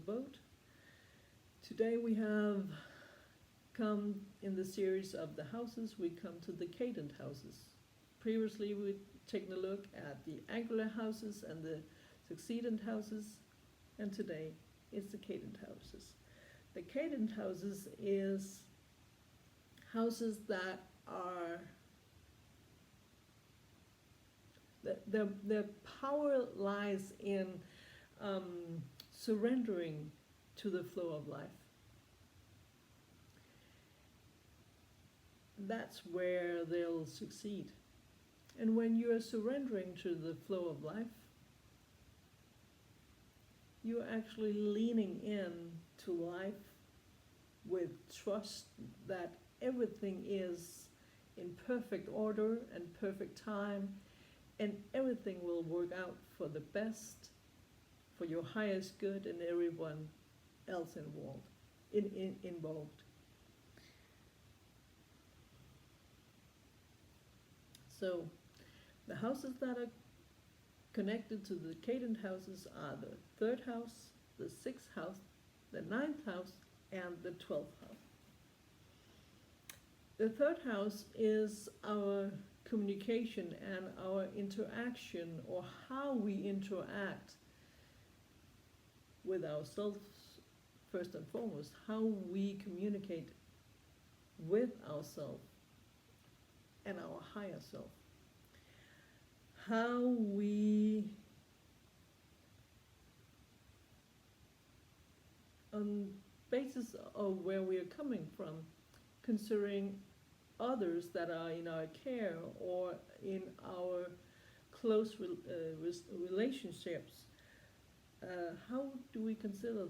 boat. Today we have come in the series of the houses, we come to the Cadent houses. Previously we'd taken a look at the angular houses and the succedent houses, and today it's the Cadent houses. The Cadent houses is houses that are, their power lies in surrendering to the flow of life. That's where they'll succeed. And when you are surrendering to the flow of life, you're actually leaning in to life with trust that everything is in perfect order and perfect time, and everything will work out for the best, for your highest good and everyone else involved. So the houses that are connected to the Cadent houses are the third house, the sixth house, the ninth house, and the 12th house. The third house is our communication and our interaction, or how we interact with ourselves first and foremost, how we communicate with ourselves and our higher self. How we, on basis of where we are coming from, considering others that are in our care or in our close relationships, how do we consider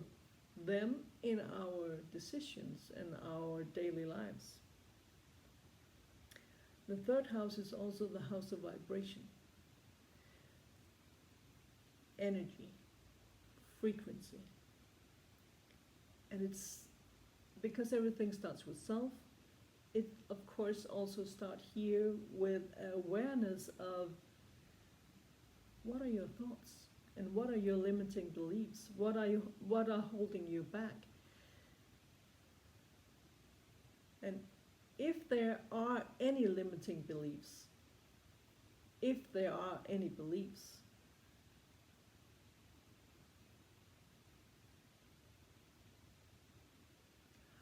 them in our decisions and our daily lives? The third house is also the house of vibration, energy, frequency. And it's because everything starts with self, it of course also starts here with awareness of what are your thoughts and what are your limiting beliefs, what are holding you back. And if there are any limiting beliefs, if there are any beliefs,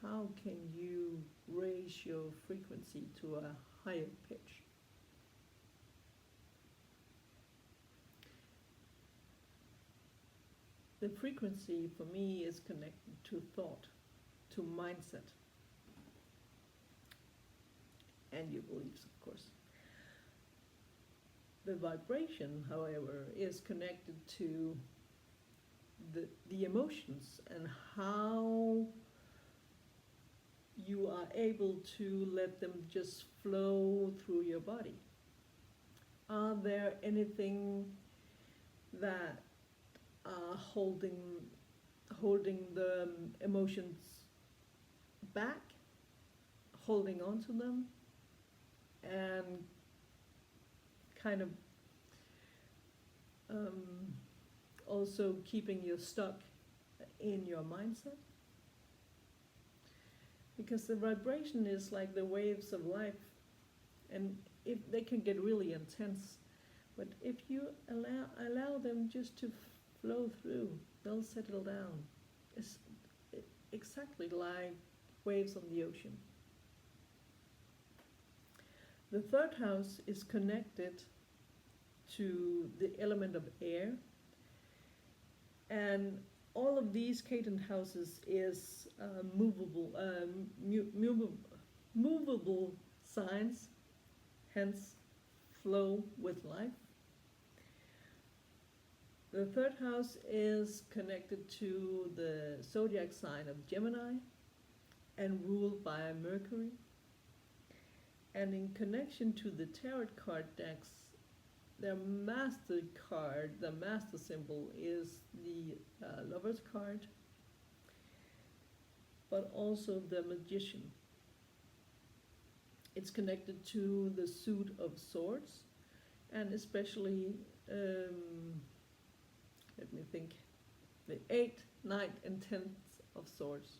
how can you raise your frequency to a higher pitch? The frequency for me is connected to thought, to mindset, and your beliefs, of course. The vibration, however, is connected to the emotions and how you are able to let them just flow through your body. Are there anything that are holding the emotions back, holding on to them, and kind of also keeping you stuck in your mindset? Because the vibration is like the waves of life, and if they can get really intense, but if you allow them just to flow through, they'll settle down. It's exactly like waves on the ocean. The third house is connected to the element of air, and all of these Cadent houses is movable signs, hence flow with life. The third house is connected to the zodiac sign of Gemini and ruled by Mercury. And in connection to the tarot card decks, their master card, the master symbol, is the Lover's card, but also the Magician. It's connected to the suit of swords, and especially, let me think, the 8 Knight and Tenth of Swords.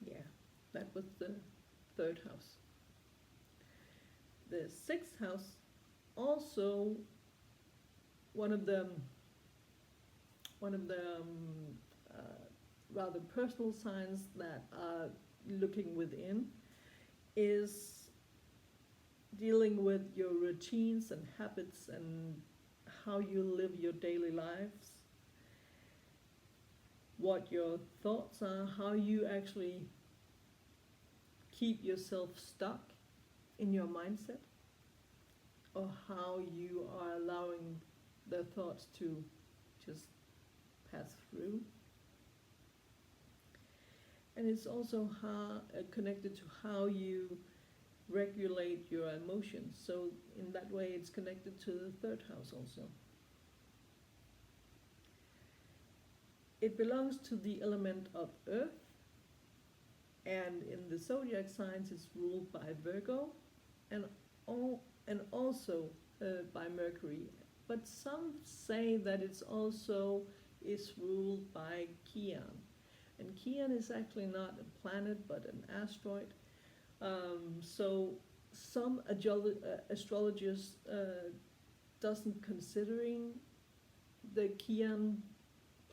Yeah, that was the third house. The sixth house, also one of the rather personal signs that are looking within, is dealing with your routines and habits and how you live your daily lives, what your thoughts are, how you actually keep yourself stuck in your mindset, or how you are allowing the thoughts to just pass through. And it's also connected to how you regulate your emotions. So in that way, it's connected to the third house also. It belongs to the element of earth, and in the zodiac signs, it's ruled by Virgo, and also by Mercury. But some say that it's also is ruled by Kian. And Kian is actually not a planet, but an asteroid. So some astrologers doesn't considering the Kian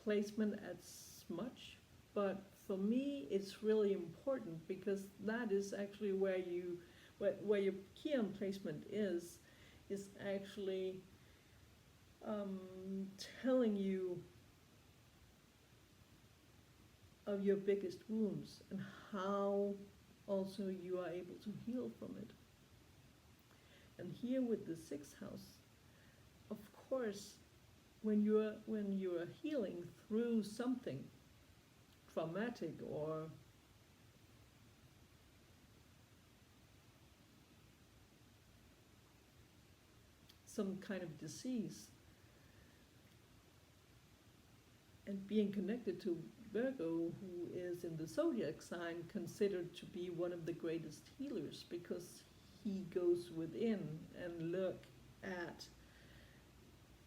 placement as much, but for me it's really important, because that is actually where your Kian placement is actually telling you of your biggest wounds and how also you are able to heal from it. And here with the sixth house, of course, when you are healing through something traumatic or some kind of disease, and being connected to Virgo, who is in the zodiac sign considered to be one of the greatest healers, because he goes within and look at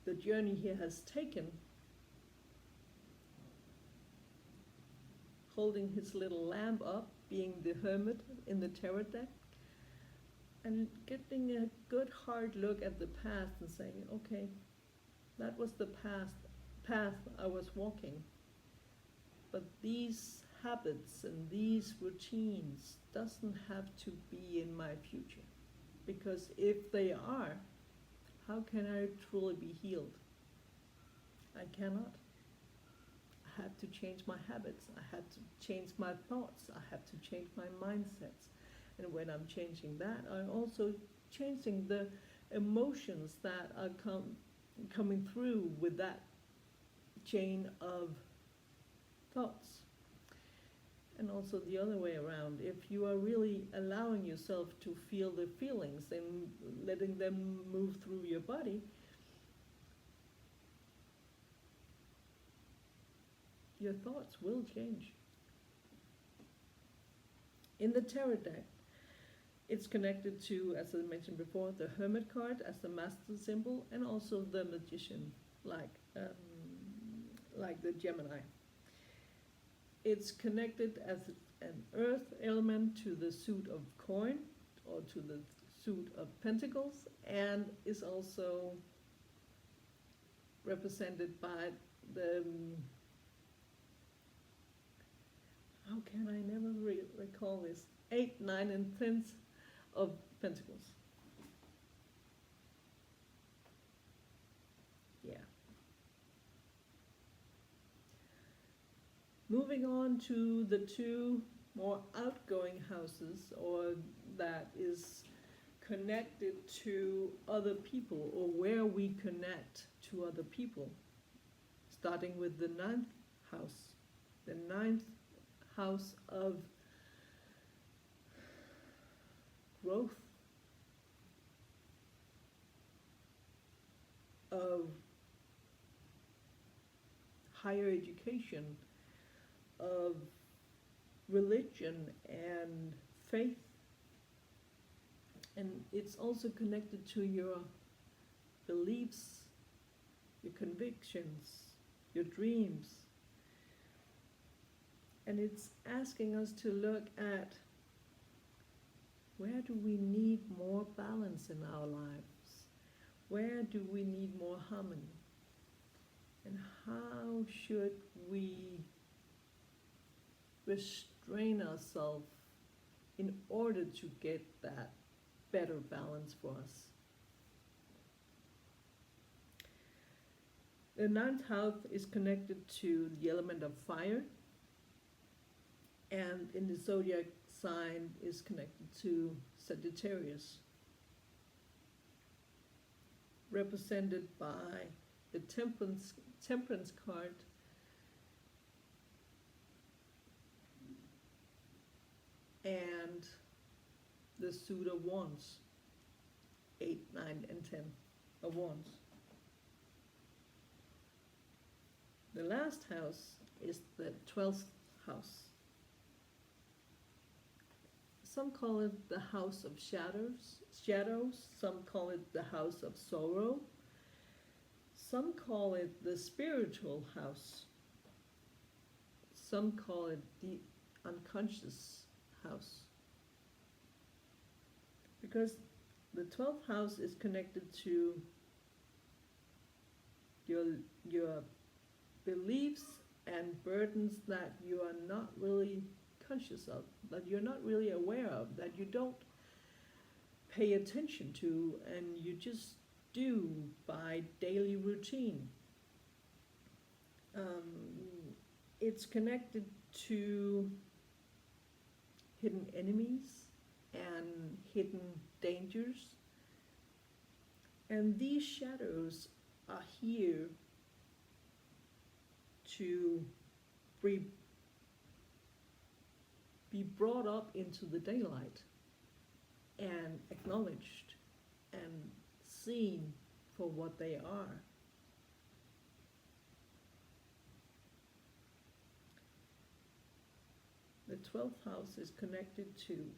the journey he has taken, holding his little lamp up, being the hermit in the tarot deck, and getting a good hard look at the past and saying, okay, that was the path I was walking. But these habits and these routines doesn't have to be in my future. Because if they are, how can I truly be healed? I cannot. I have to change my habits. I have to change my thoughts. I have to change my mindsets. And when I'm changing that, I'm also changing the emotions that are coming through with that chain of thoughts. And also the other way around, if you are really allowing yourself to feel the feelings and letting them move through your body, your thoughts will change. In the tarot deck, it's connected to, as I mentioned before, the Hermit card as the master symbol, and also the Magician, like the Gemini. It's connected as an earth element to the suit of coin, or to the suit of pentacles, and is also represented by the, how can I never recall this, 8, 9, and 10th of pentacles. Yeah. Moving on to the two more outgoing houses, or that is connected to other people, or where we connect to other people. Starting with the 9th house. The 9th house of growth, of higher education, of religion and faith. And it's also connected to your beliefs, your convictions, your dreams. And it's asking us to look at where do we need more balance in our lives? Where do we need more harmony? And how should we restrain ourselves in order to get that better balance for us? The ninth house is connected to the element of fire, and in the zodiac sign is connected to Sagittarius, represented by the temperance card and the suit of wands, 8, 9, and 10 of wands. The last house is the 12th house. Some call it the house of shadows. Some call it the house of sorrow. Some call it the spiritual house. Some call it the unconscious house. Because the 12th house is connected to your beliefs and burdens that you are not really conscious of, that you're not really aware of, that you don't pay attention to, and you just do by daily routine. It's connected to hidden enemies and hidden dangers. And these shadows are here to be brought up into the daylight and acknowledged and seen for what they are. The 12th house is connected to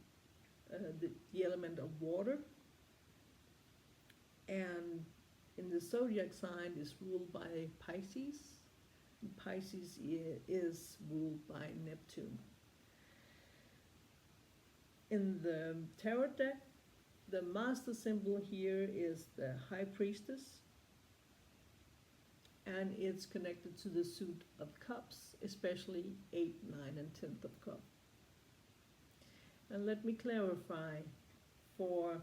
the element of water, and in the zodiac sign is ruled by Pisces. And Pisces is ruled by Neptune. In the tarot deck, the master symbol here is the High Priestess, and it's connected to the suit of cups, especially 8, 9, and 10th of cup. And let me clarify for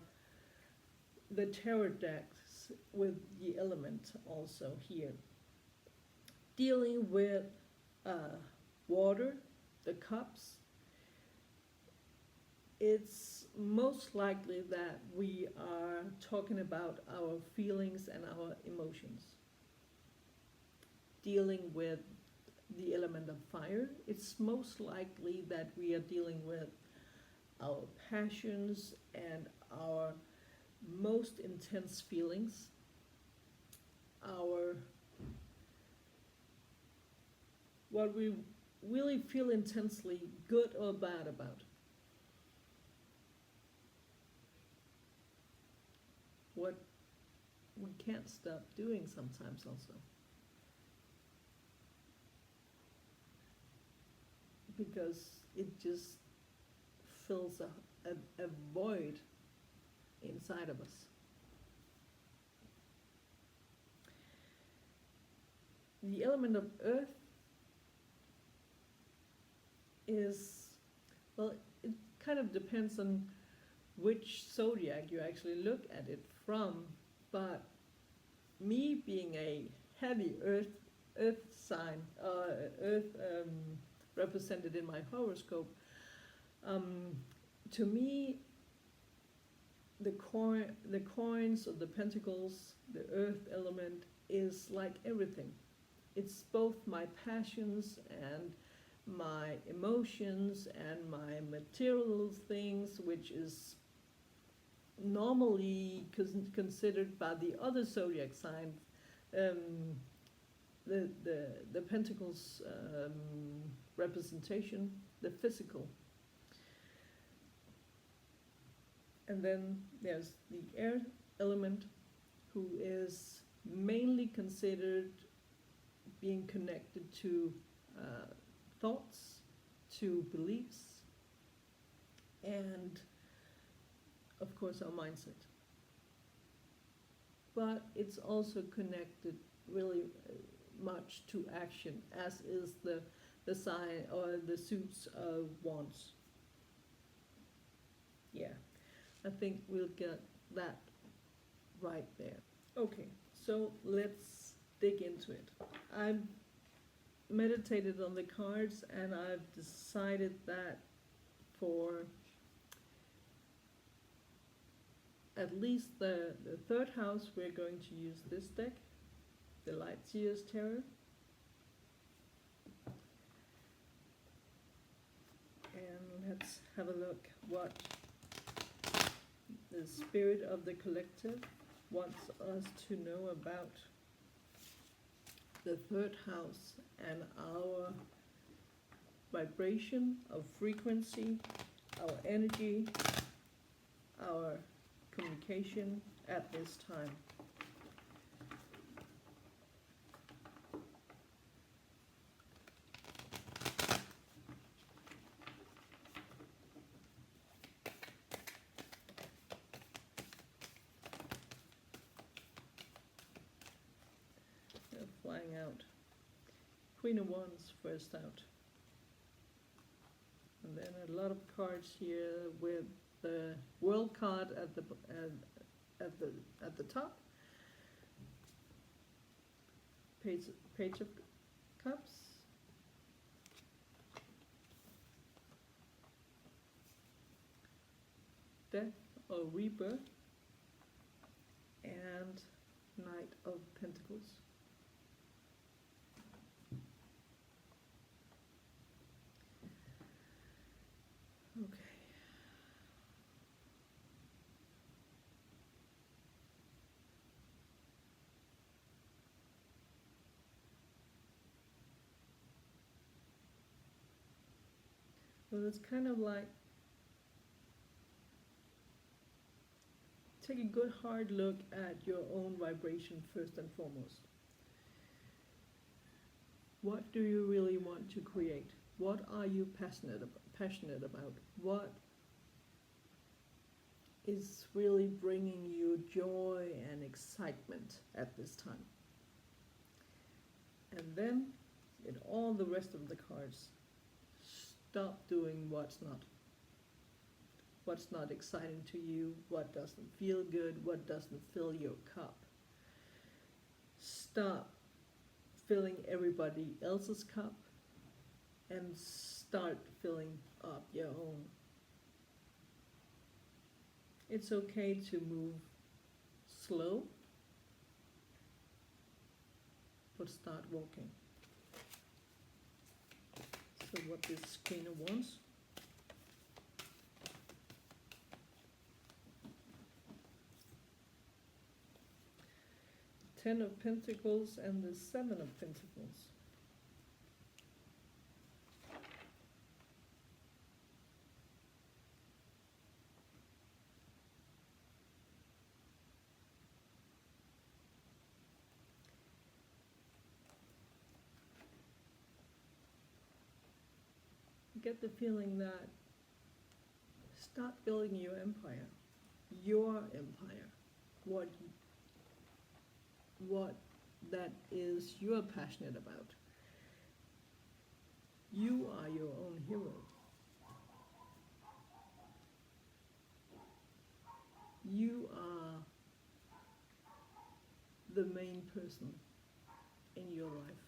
the tarot decks with the element also here. Dealing with water, the cups, it's most likely that we are talking about our feelings and our emotions. Dealing with the element of fire, it's most likely that we are dealing with our passions and our most intense feelings, what we really feel intensely, good or bad about. What we can't stop doing sometimes also. Because it just fills a void inside of us. The element of earth is, well, it kind of depends on which zodiac you actually look at it from, but me being a heavy earth sign, represented in my horoscope, to me, the coins or the pentacles, the earth element is like everything. It's both my passions and my emotions and my material things, which is normally considered by the other zodiac signs, the pentacles representation, the physical. And then there's the air element, who is mainly considered being connected to thoughts, to beliefs, and of course our mindset. But it's also connected really much to action, as is the sign or the suits of wands. Yeah, I think we'll get that right there. Okay, so let's dig into it. I've meditated on the cards and I've decided that for at least the third house we're going to use this deck, the Lightseer's Tarot. And let's have a look what the spirit of the collective wants us to know about the third house and our vibration of frequency, our energy, our communication at this time. They're flying out. Queen of Wands first out. And then a lot of cards here with the World card at the top. Page of Cups. Death or Rebirth. And Knight of Pentacles. Okay. Well, it's kind of like take a good hard look at your own vibration first and foremost. What do you really want to create? What are you passionate about? What is really bringing you joy and excitement at this time? And then, in all the rest of the cards, stop doing what's not exciting to you, what doesn't feel good, what doesn't fill your cup. Stop filling everybody else's cup and start filling up your own. It's okay to move slow, but start walking. So what this Queen of Wands? Ten of Pentacles and the Seven of Pentacles. Get the feeling that start building your empire, what that is you're passionate about. You are your own hero. You are the main person in your life.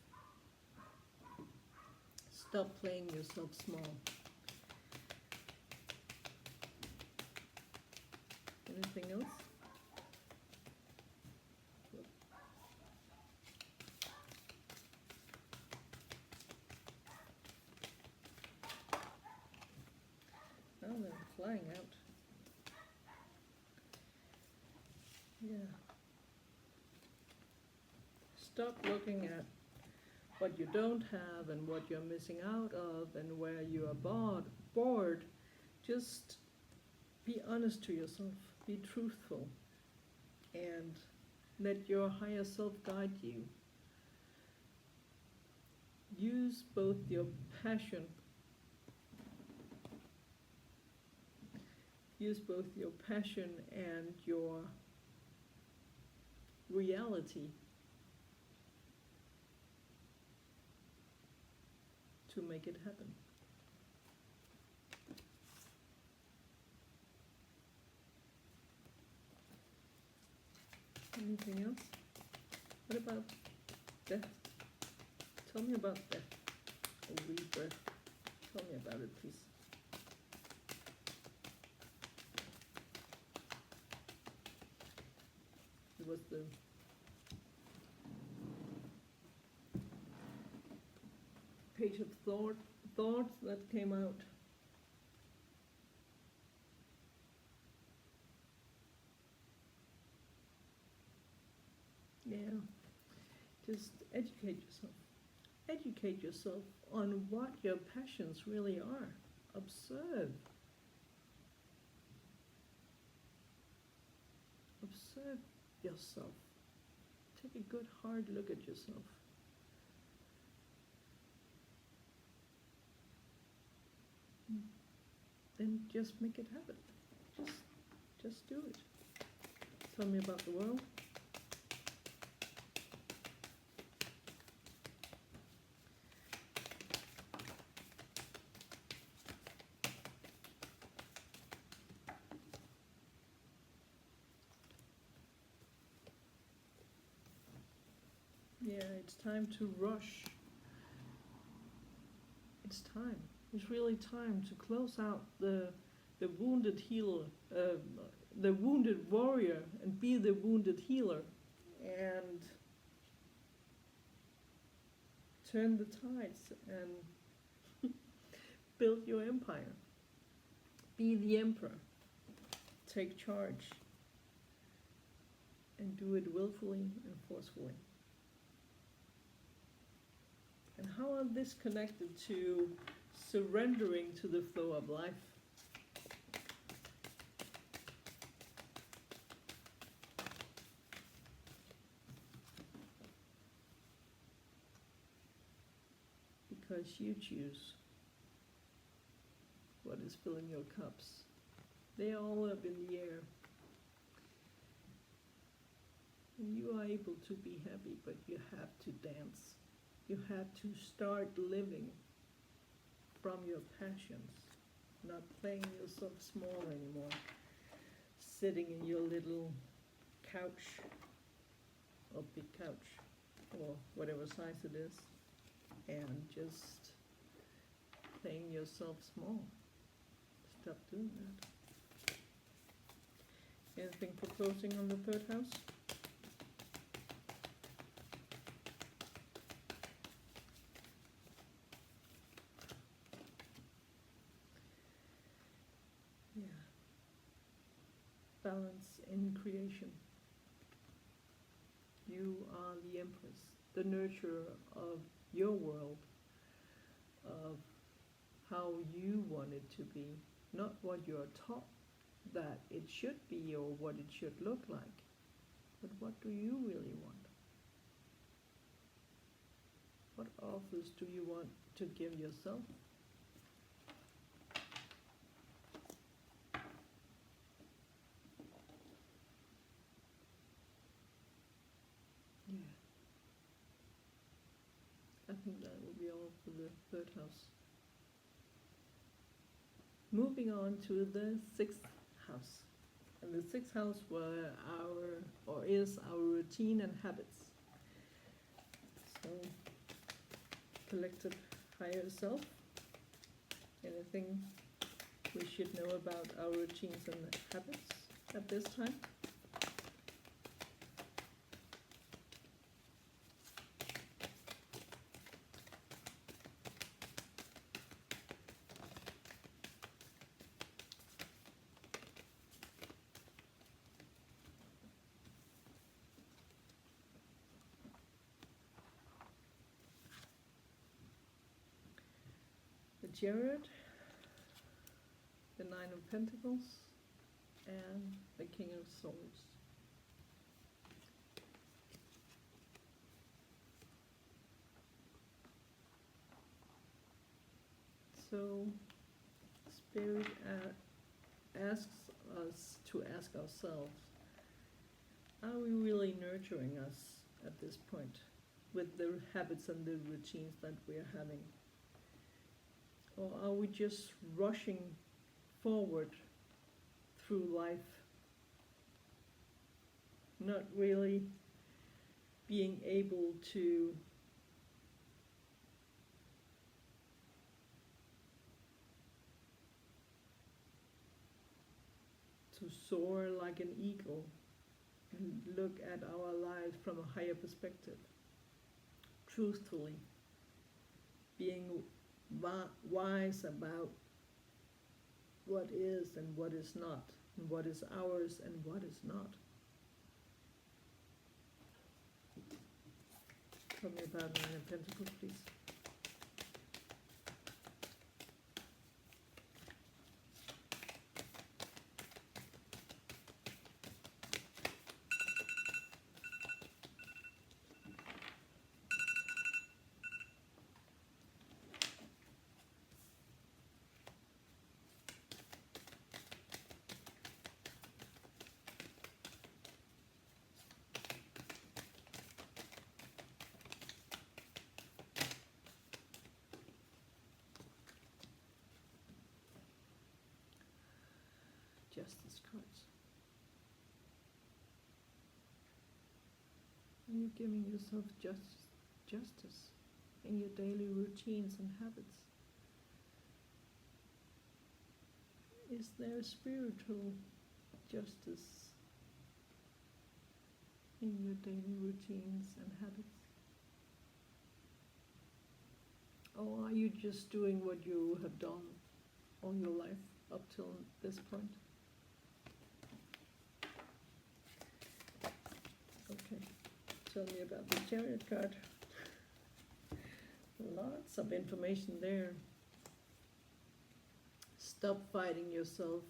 Stop playing yourself small. Anything else? Oh, they're flying out. Yeah. Stop looking at what you don't have and what you're missing out of and where you are bored. Just be honest to yourself, be truthful, and Let your higher self guide you. Use both your passion, and your reality to make it happen. Anything else? What about death? Tell me about death and rebirth. Tell me about it, please. It was the page of thoughts that came out. Yeah, just educate yourself. Educate yourself on what your passions really are. Observe. Observe yourself. Take a good hard look at yourself. Then just make it happen. Just do it. Tell me about the world. Yeah, it's time to rush. It's time. It's really time to close out the wounded healer, the wounded warrior, and be the wounded healer, and turn the tides and build your empire. Be the emperor. Take charge. And do it willfully and forcefully. And how are this connected to surrendering to the flow of life? Because you choose what is filling your cups. They are all up in the air. And you are able to be happy, but you have to dance. You have to start living from your passions, not playing yourself small anymore, sitting in your little couch, or big couch, or whatever size it is, and just playing yourself small. Stop doing that. Anything for closing on the third house? Balance in creation. You are the empress, the nurturer of your world, of how you want it to be, not what you're taught that it should be or what it should look like, but what do you really want? What offers do you want to give yourself? I think that will be all for the third house. Moving on to the sixth house. And the sixth house is our routine and habits. So, collective higher self. Anything we should know about our routines and habits at this time? Chariot, the Nine of Pentacles, and the King of Swords. So, Spirit asks us to ask ourselves, are we really nurturing us at this point with the habits and the routines that we're having? Or are we just rushing forward through life, not really being able to soar like an eagle and look at our lives from a higher perspective, truthfully, being wise about what is and what is not, and what is ours and what is not. Tell me about Nine of Pentacles, please. Justice cards. Are you giving yourself justice in your daily routines and habits? Is there spiritual justice in your daily routines and habits? Or are you just doing what you have done all your life up till this point? Okay, tell me about the Chariot card. Lots of information there. Stop fighting yourself.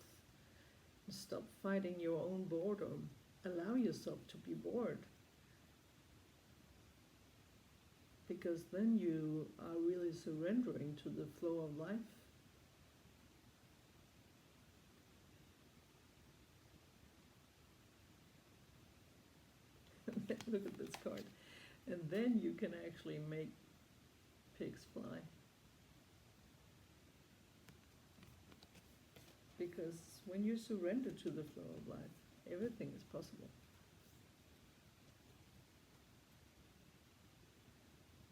Stop fighting your own boredom. Allow yourself to be bored. Because then you are really surrendering to the flow of life. Look at this card. And then you can actually make pigs fly. Because when you surrender to the flow of life, everything is possible.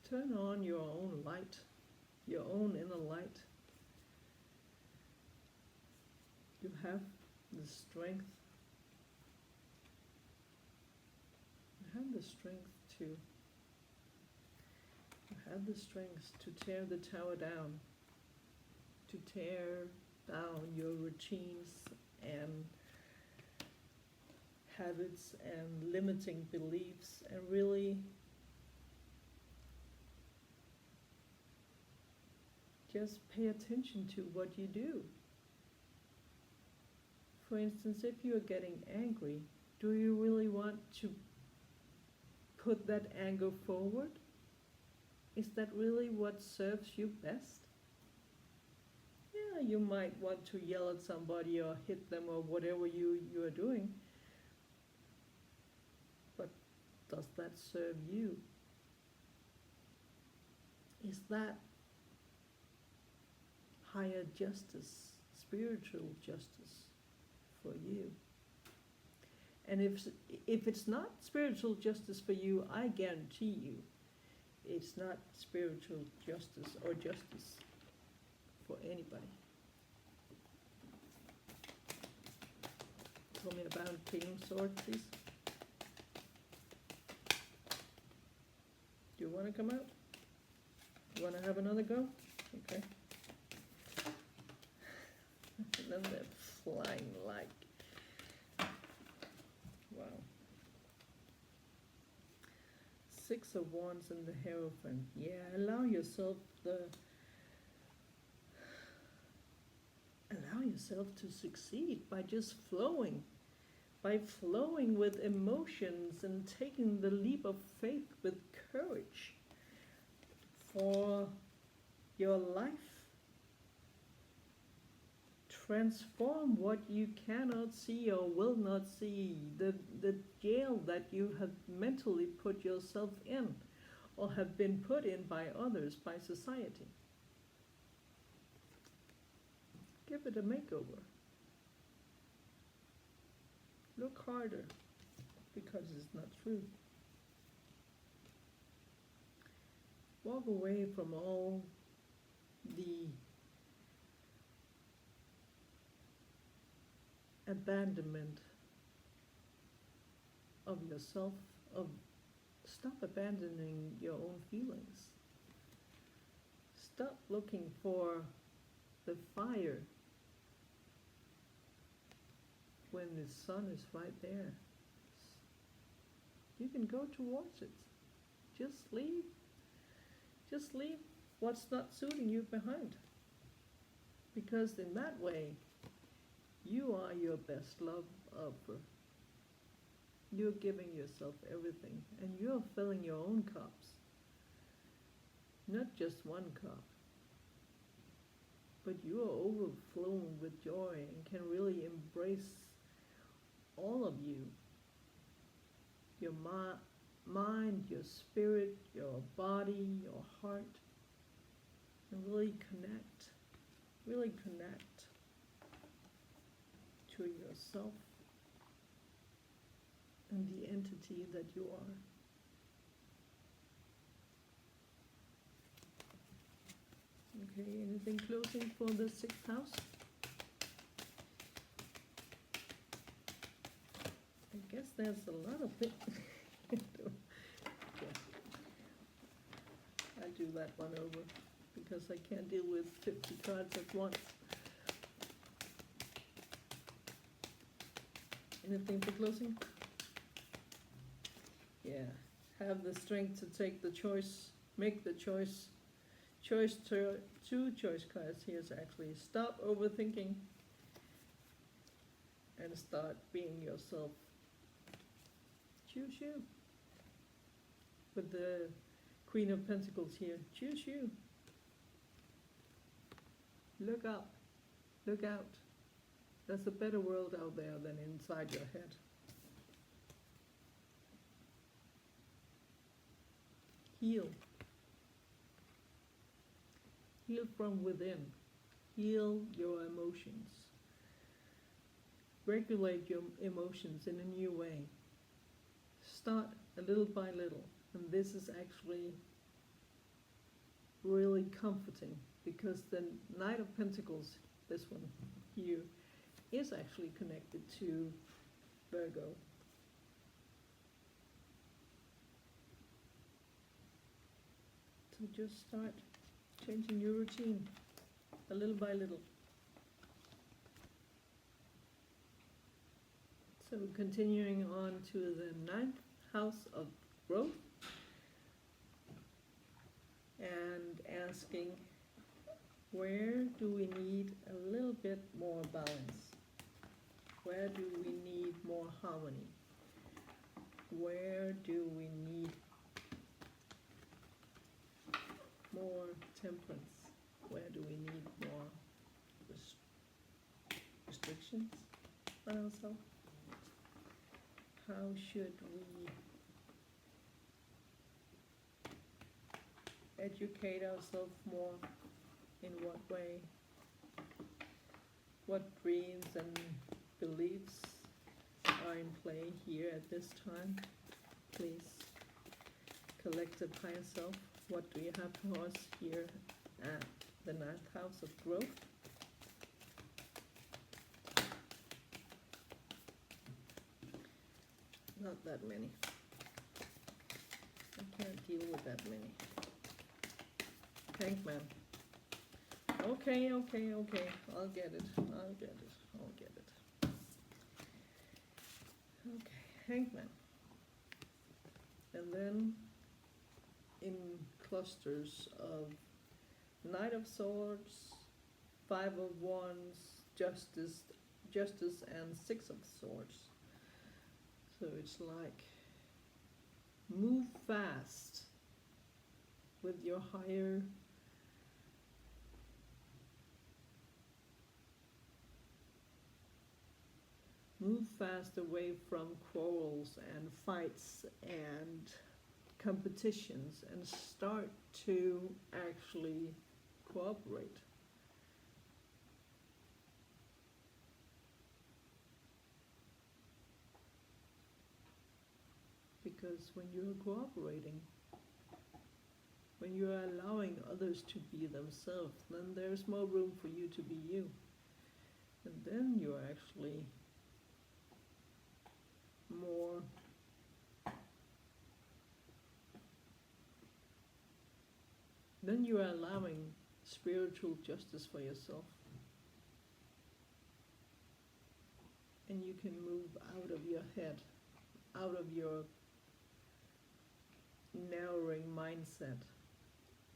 Turn on your own light, your own inner light. You have the strength. You have the strength to. You have the strength to tear the tower down, to tear down your routines and habits and limiting beliefs, and really just pay attention to what you do. For instance, if you are getting angry, do you really want to put that anger forward? Is that really what serves you best? Yeah, you might want to yell at somebody or hit them or whatever you are doing. But does that serve you? Is that higher justice, spiritual justice for you? And if it's not spiritual justice for you, I guarantee you it's not spiritual justice or justice for anybody. Tell me about King of Swords, please. Do you want to come out? You want to have another go? Okay. And then they're flying like, wow. Six of Wands and the Hierophant. Yeah, allow yourself to succeed by just flowing. By flowing with emotions and taking the leap of faith with courage for your life, transform what you cannot see or will not see, the jail that you have mentally put yourself in or have been put in by others, by society. Give it a makeover. Look harder, because it's not true. Walk away from all the abandonment of yourself, stop abandoning your own feelings. Stop looking for the fire when the sun is right there. You can go towards it. Just leave what's not suiting you behind. Because in that way, you are your best love offer. You're giving yourself everything, and you're filling your own cups. Not just one cup, but you are overflowing with joy and can really embrace all of you. Your mind, your spirit, your body, your heart, and really connect to yourself and the entity that you are. Okay, anything closing for the 6th house? I guess there's a lot of things. Okay. I do that one over because I can't deal with 50 cards at once. Anything for closing? Yeah, have the strength to take the choice, make the choice. Two choice cards here is actually stop overthinking and start being yourself. Choose you. With the Queen of Pentacles here, choose you. Look up, look out. There's a better world out there than inside your head. Heal. Heal from within. Heal your emotions. Regulate your emotions in a new way. Start a little by little. And this is actually really comforting because the Knight of Pentacles, this one here, is actually connected to Virgo. So just start changing your routine a little by little. So continuing on to the 9th house of growth and asking, where do we need a little bit more balance? Where do we need more harmony? Where do we need more temperance? Where do we need more restrictions on ourselves? How should we educate ourselves more? In what way? What dreams and beliefs are in play here at this time? Please, collective higher self, what do you have for us here at the 9th house of growth? Not that many. I can't deal with that many. Hangman. Okay. I'll get it. Okay, Hangman. And then in clusters of Knight of Swords, 5 of Wands, Justice, and 6 of Swords. So it's like, move fast with your higher move fast away from quarrels and fights and competitions and start to actually cooperate. Because when you're cooperating, when you're allowing others to be themselves, then there's more room for you to be you. And then you're actually more then you are allowing spiritual justice for yourself. And you can move out of your head, out of your narrowing mindset,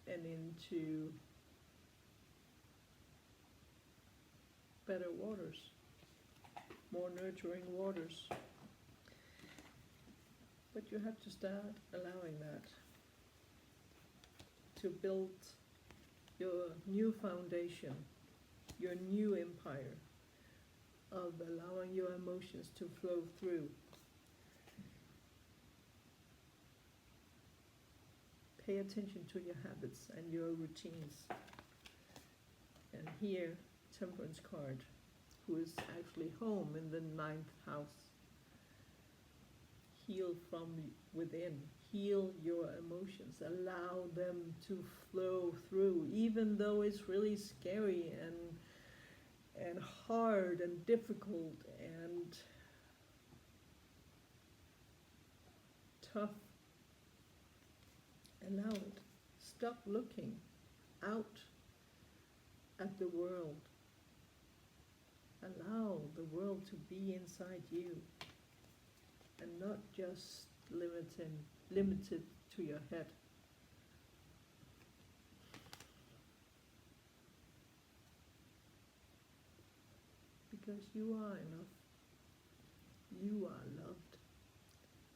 and into better waters, more nurturing waters. But you have to start allowing that to build your new foundation, your new empire of allowing your emotions to flow through. Pay attention to your habits and your routines. And here, Temperance card, who is actually home in the 9th house. Heal from within. Heal your emotions. Allow them to flow through, even though it's really scary and hard and difficult and tough. Allow it. Stop looking out at the world. Allow the world to be inside you and not just limited to your head. Because you are enough. You are loved.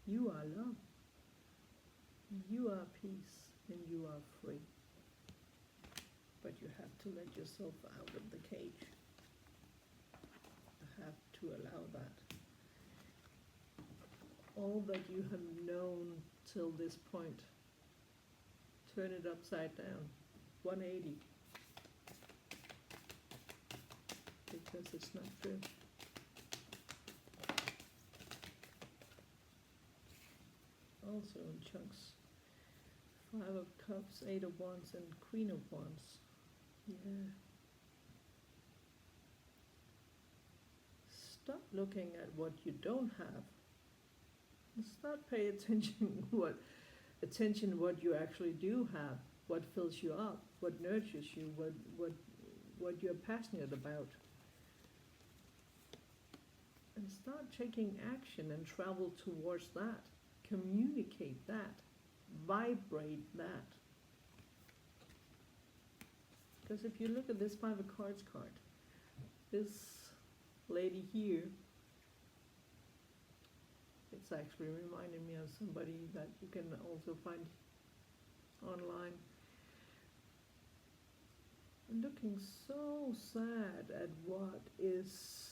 You are love. You are peace and you are free. But you have to let yourself out of the cage. You have to allow that. All that you have known till this point, turn it upside down, 180. Because it's not true. Also in chunks. 5 of Cups, 8 of Wands, and Queen of Wands. Yeah. Stop looking at what you don't have. And start paying attention what you actually do have, what fills you up, what nurtures you, what you're passionate about. And start taking action and travel towards that. Communicate that. Vibrate that. Because if you look at this 5 of Cards card, this lady here, it's actually reminding me of somebody that you can also find online. And looking so sad at what is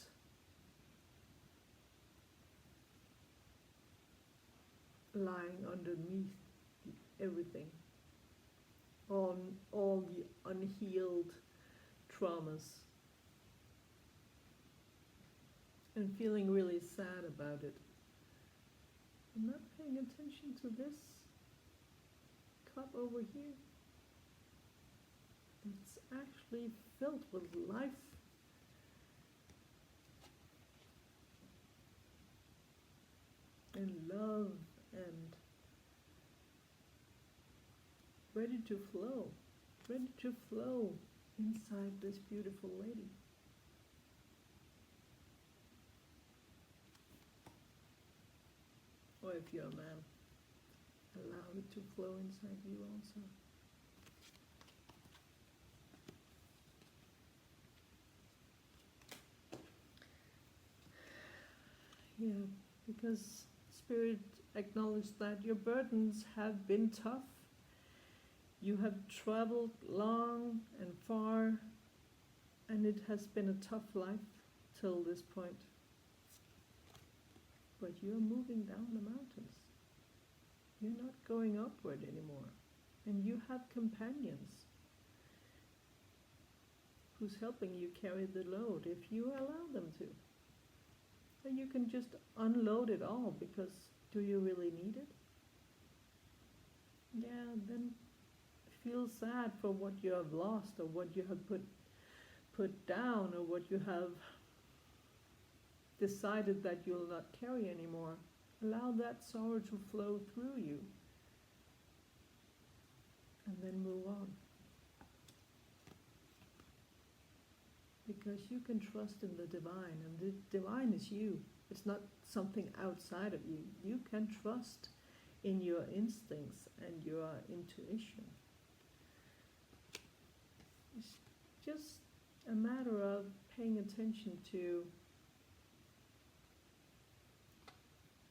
lying underneath everything, on all the unhealed traumas, and feeling really sad about it. I'm not paying attention to this cup over here. It's actually filled with life. And love and ready to flow inside this beautiful lady. Or if you're a man, allow it to flow inside you also. Yeah, because Spirit acknowledged that your burdens have been tough. You have traveled long and far, and it has been a tough life till this point. but you're moving down the mountains. You're not going upward anymore. And you have companions who's helping you carry the load if you allow them to. And you can just unload it all, because do you really need it? Yeah, then feel sad for what you have lost, or what you have put down, or what you have decided that you'll not carry anymore. Allow that sorrow to flow through you, and then move on. Because you can trust in the divine, and the divine is you. It's not something outside of you. You can trust in your instincts and your intuition. It's just a matter of paying attention to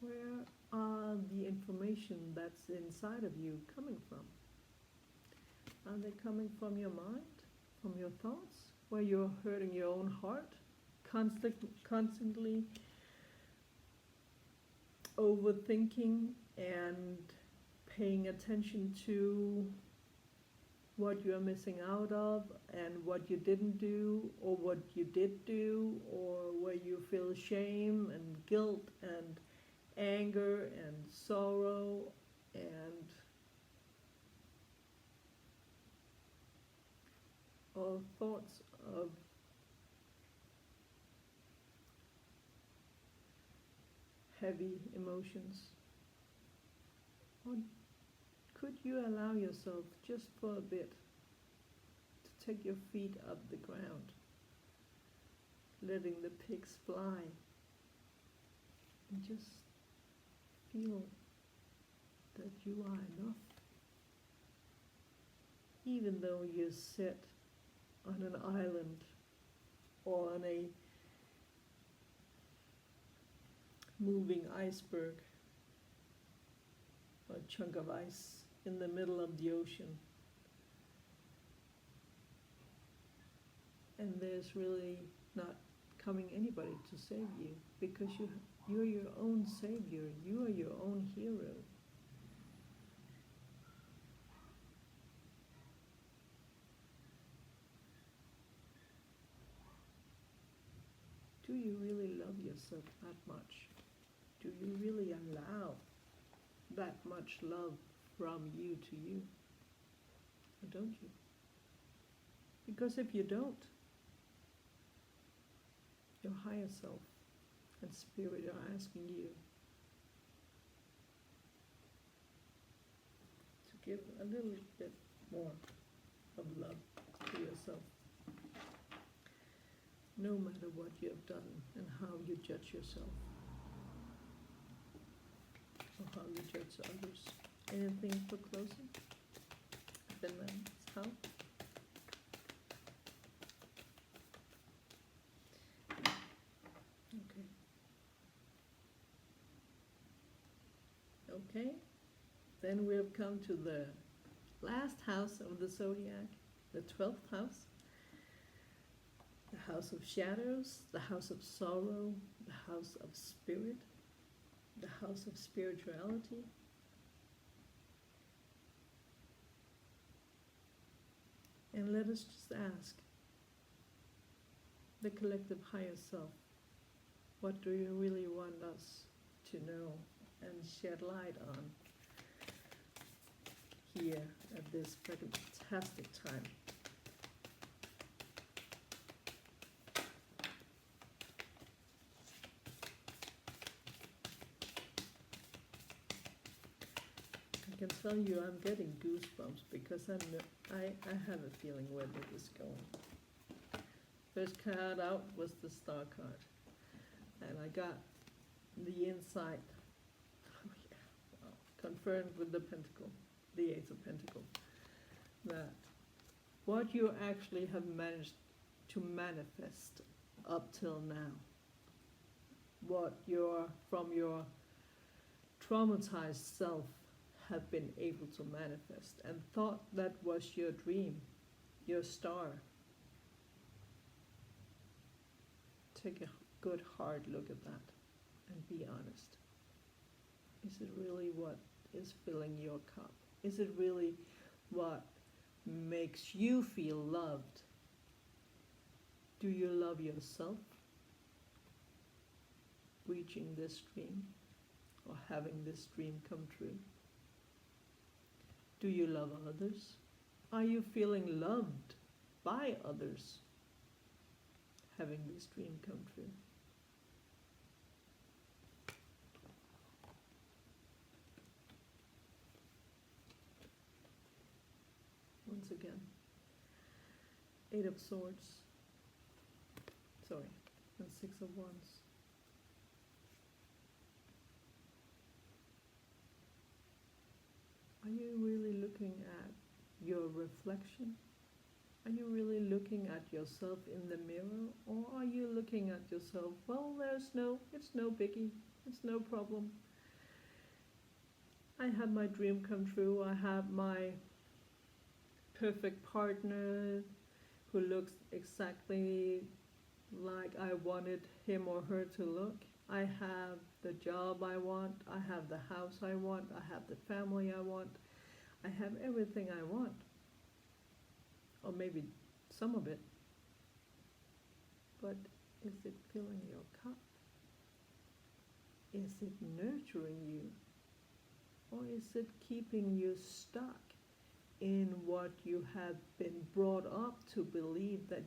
where are the information that's inside of you coming from. Are they coming from your mind, from your thoughts, where you're hurting your own heart, constantly overthinking and paying attention to what you're missing out of, and what you didn't do, or what you did do, or where you feel shame and guilt and anger and sorrow and all thoughts of heavy emotions? Or could you allow yourself just for a bit to take your feet up the ground, letting the pigs fly, and just feel that you are enough, even though you sit on an island or on a moving iceberg, or a chunk of ice in the middle of the ocean. And there's really not coming anybody to save you, because you're your own savior, you are your own hero. Do you really love yourself that much? Do you really allow that much love from you to you? Or don't you? Because if you don't, your higher self and spirit are asking you to give a little bit more of love to yourself, no matter what you have done and how you judge yourself, or how you judge others. Anything for closing? Finland's how? Okay, then we have come to the last house of the zodiac, the 12th house, the house of shadows, the house of sorrow, the house of spirit, the house of spirituality. And let us just ask the collective higher self, what do you really want us to know and shed light on here at this fantastic time? I can tell you I'm getting goosebumps, because I have a feeling where this is going. First card out was the star card, and I got the insight, confirmed with the pentacle, the Ace of Pentacles, that what you actually have managed to manifest up till now, what from your traumatized self have been able to manifest and thought that was your dream, your star. Take a good hard look at that and be honest. Is it really what is filling your cup? Is it really what makes you feel loved? Do you love yourself reaching this dream or having this dream come true? Do you love others? Are you feeling loved by others having this dream come true? Once again, Eight of Swords, sorry, and Six of Wands. Are you really looking at your reflection? Are you really looking at yourself in the mirror? Or are you looking at yourself, well, it's no biggie, it's no problem. I had my dream come true. I have my perfect partner who looks exactly like I wanted him or her to look. I have the job I want. I have the house I want. I have the family I want. I have everything I want. Or maybe some of it. But is it filling your cup? Is it nurturing you? Or is it keeping you stuck in what you have been brought up to believe that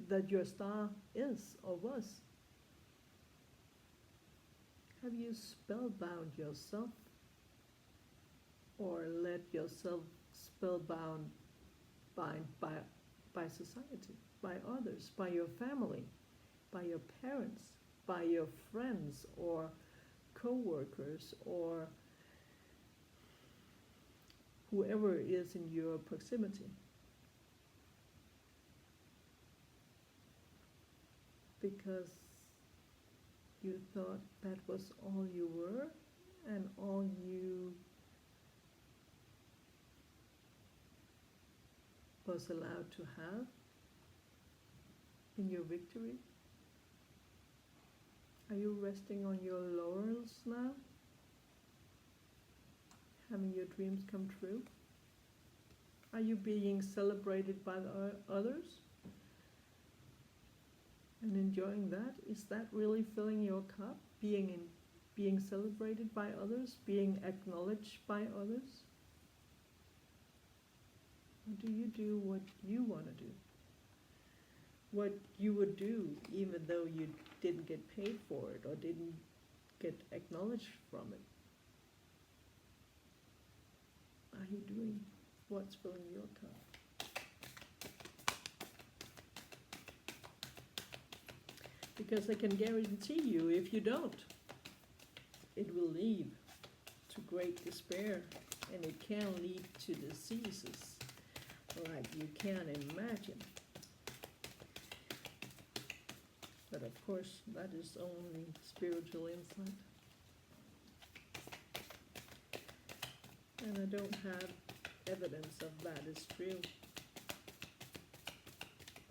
that your star is or was? Have you spellbound yourself, or let yourself spellbound by society, by others, by your family, by your parents, by your friends or co-workers or whoever is in your proximity? Because you thought that was all you were and all you was allowed to have in your victory? Are you resting on your laurels now? Having your dreams come true? Are you being celebrated by others? And enjoying that? Is that really filling your cup? Being celebrated by others? Being acknowledged by others? Or do you do what you want to do? What you would do even though you didn't get paid for it or didn't get acknowledged from it? Are you doing what's filling your cup? Because I can guarantee you, if you don't, it will lead to great despair, and it can lead to diseases like you can't imagine. But of course, that is only spiritual insight. And I don't have evidence of that is true,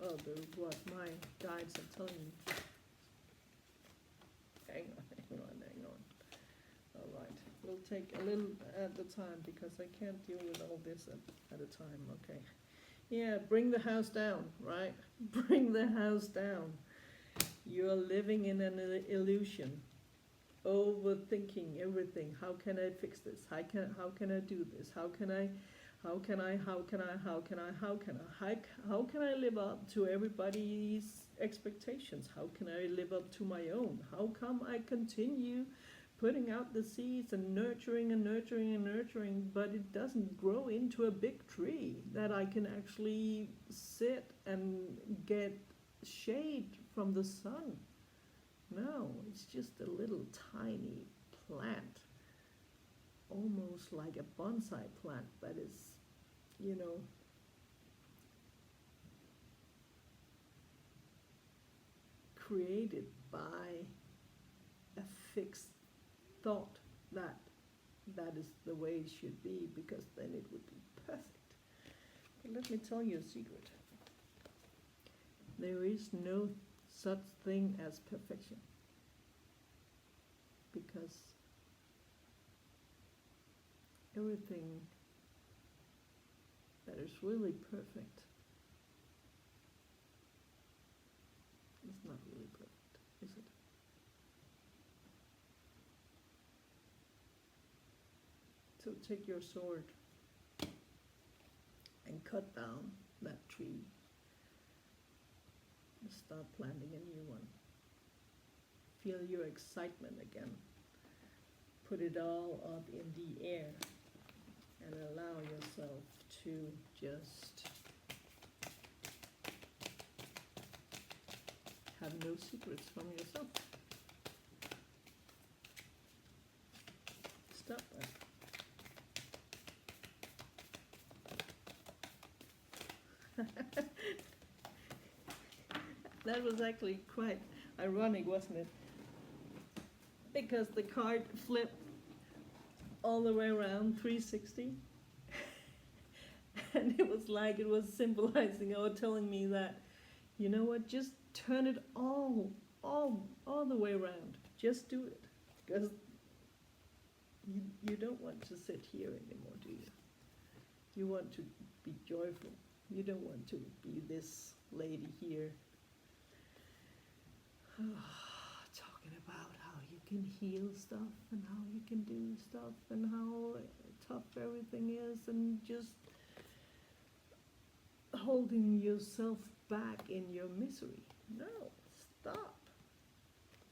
other what my guides are telling me. Hang on. All right, we'll take a little at a time because I can't deal with all this at a time, okay. Yeah, bring the house down, right? Bring the house down. You're living in an illusion, overthinking everything. How can I fix this? How can I do this? How can I live up to everybody's expectations? How can I live up to my own? How come I continue putting out the seeds and nurturing, but it doesn't grow into a big tree that I can actually sit and get shade from the sun? No, it's just a little tiny plant, almost like a bonsai plant that is, created by a fixed thought that is the way it should be, because then it would be perfect. But let me tell you a secret. There is no such thing as perfection, because everything that is really perfect is not really perfect, is it? So take your sword and cut down that tree and start planting a new one. Feel your excitement again. Put it all up in the air and allow yourself to just have no secrets from yourself. Stop that. That was actually quite ironic, wasn't it? Because the card flipped all the way around 360. And it was like it was symbolizing or telling me that, you know what, just turn it all the way around. Just do it. Because you don't want to sit here anymore, do you? You want to be joyful. You don't want to be this lady here talking about how you can heal stuff and how you can do stuff and how tough everything is, and just holding yourself back in your misery. No, stop.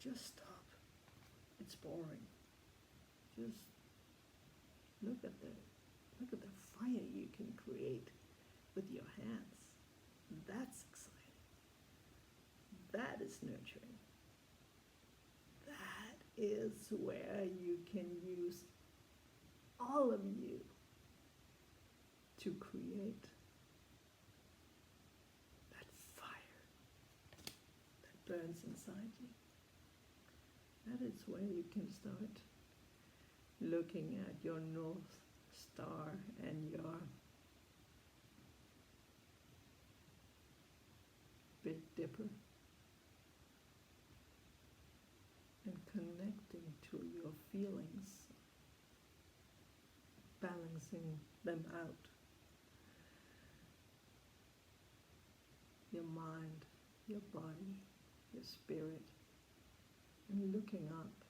Just stop. It's boring. Just look at the fire you can create with your hands. That's exciting. That is nurturing. That is where you can use all of you to create that fire that burns inside you. That is where you can start looking at your North Star and your Big Dipper and connecting to your feelings, balancing them out. Your mind, your body, your spirit, and looking up,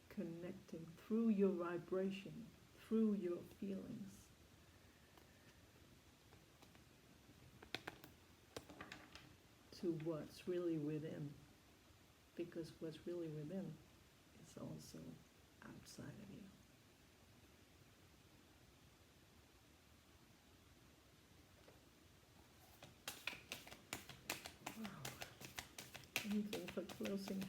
connecting through your vibration, through your feelings. To what's really within, because what's really within is also outside of you. Wow. Anything for closing?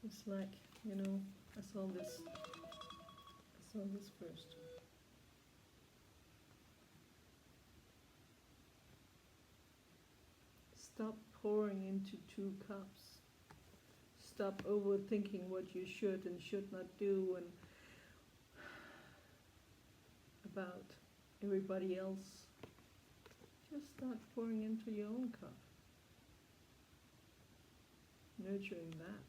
It's like, I saw this first. Stop pouring into 2 cups. Stop overthinking what you should and should not do and about everybody else. Just start pouring into your own cup. Nurturing that.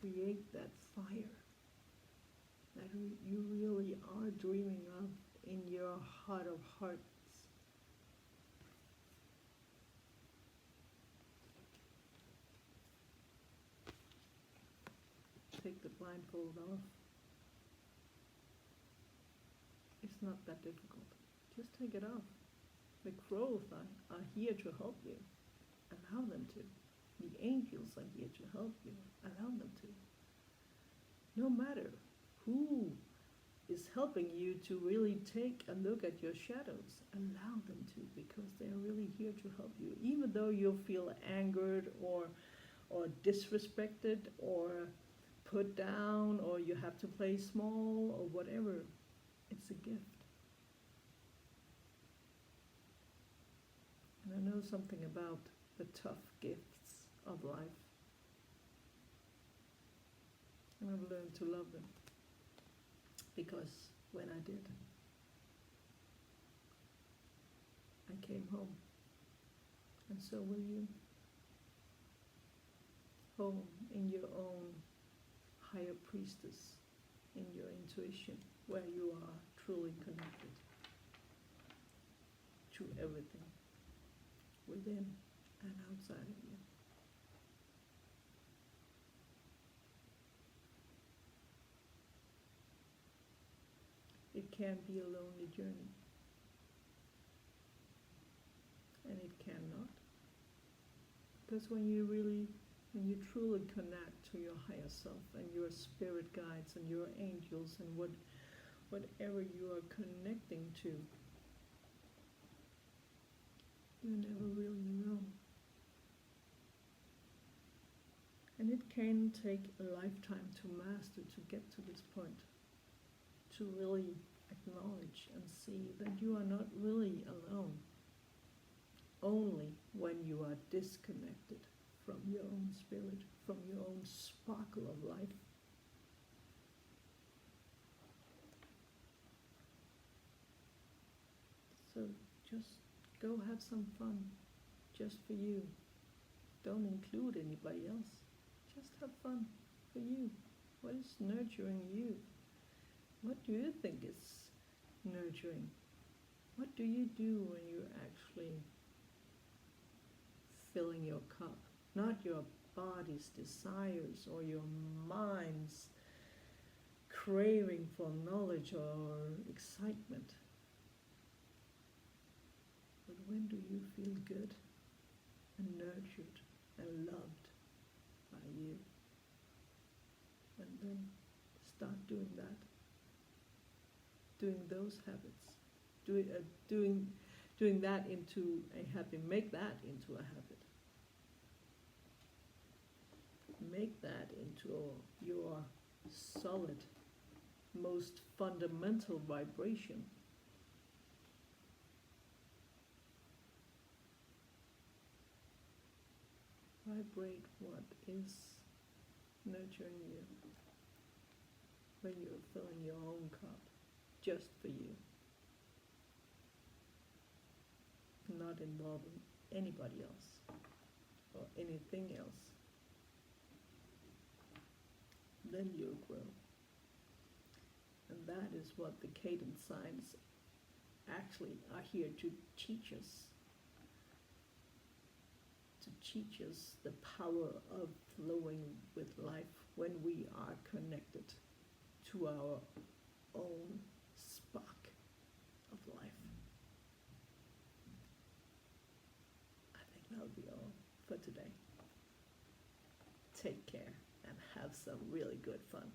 Create that fire that you really are dreaming of in your heart of hearts. Take the blindfold off. It's not that difficult. Just take it off. The crows are here to help you. Allow them to. The angels are here to help you. Allow them to. No matter who is helping you to really take a look at your shadows, allow them to, because they're really here to help you. Even though you feel angered or disrespected or put down or you have to play small or whatever, it's a gift. And I know something about the tough gifts of life. And I've learned to love them. Because when I did, I came home. And so will you. Home in your own higher priestess, in your intuition, where you are truly connected to everything within and outside of you. It can be a lonely journey, and it cannot, because when you truly connect to your higher self and your spirit guides and your angels and whatever you are connecting to, you're never really alone. And it can take a lifetime to master, to get to this point, to really acknowledge and see that you are not really alone, only when you are disconnected from your own spirit, from your own sparkle of life. So just go have some fun, just for you. Don't include anybody else. Just have fun for you. What is nurturing you? What do you think is nurturing? What do you do when you're actually filling your cup? Not your body's desires or your mind's craving for knowledge or excitement. But when do you feel good and nurtured and loved by you? And then start doing that. Doing those habits. Doing that into a habit. Make that into a habit. Make that into your solid, most fundamental vibration. Vibrate what is nurturing you when you're filling your own cup, just for you, not involving anybody else or anything else. Then you'll grow. And that is what the Cadent signs actually are here to teach us. To teach us the power of flowing with life when we are connected to our own spark of life. I think that'll be all for today. Take care and have some really good fun.